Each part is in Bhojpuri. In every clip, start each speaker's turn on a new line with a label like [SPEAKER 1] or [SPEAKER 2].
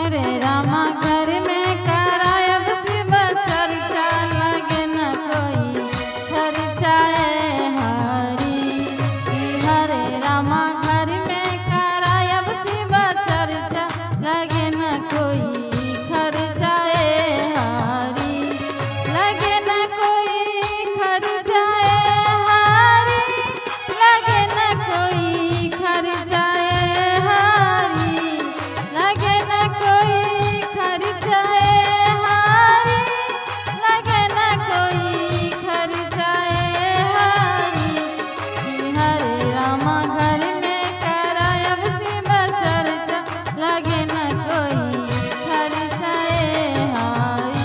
[SPEAKER 1] हरे रामा घर में करायब शिव चर्चा, लगे न कोई खर्चाए हरी। हरे रामा घर में करायब शिव चर्चा, लगे न कोई खर्चाए हरी। लगे न कोई खर्चाए हरी, लगे न कोई खर्चाए हरी। लगे न कोई खर्चाए हरी, लगे न कोई खर्चाए हरी। हरे रामा घर में करायब शिव चर्चा, लगे न कोई खर्चाए हरी।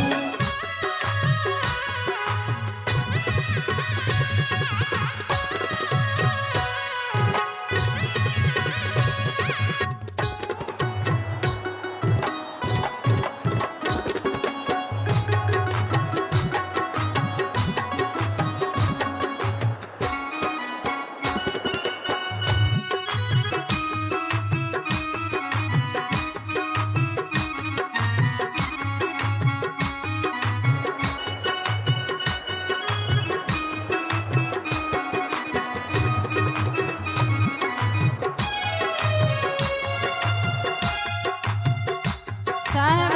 [SPEAKER 1] साहेब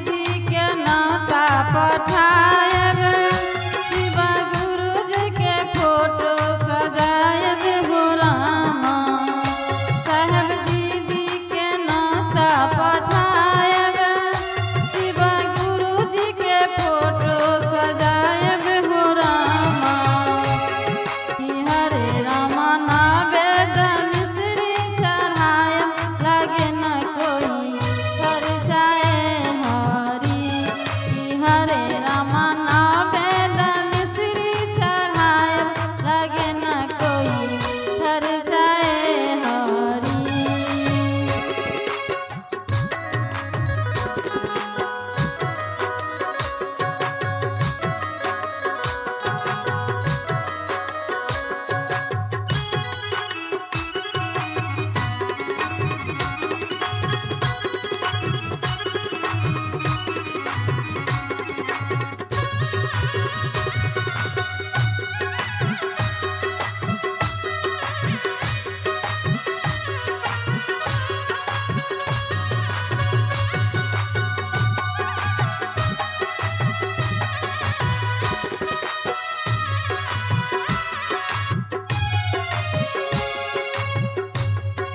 [SPEAKER 1] जी के नाता पठायब, शिव गुरु जी के फोटो सजायब हो रामा। साहेब जी के नाता पठायब, शिव गुरु जी के फोटो सजायब हो रामा। हरे रामा नावेद मिश्री चढ़ायब, लगे न कोई खर्चाए हरी। हरे रामा नावेद मिश्री चढ़ायब, लगे न कोई खर्चाए हरी।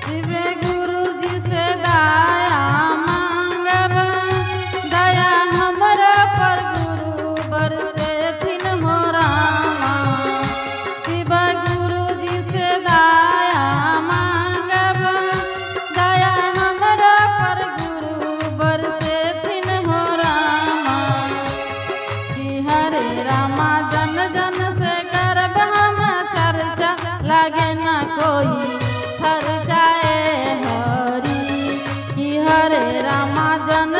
[SPEAKER 1] शिव गुरु जी से दया मांगब, दया हमरा पर गुरु बरसेथिन हो रामा। शिव गुरु जी से दया मांगब, दया हमरा पर गुरु बरसेथिन हो रामा। हरे रामा जन जन से करब हम चर्चा, लगे न कोई खर्चाए हरी। हरे रामा जन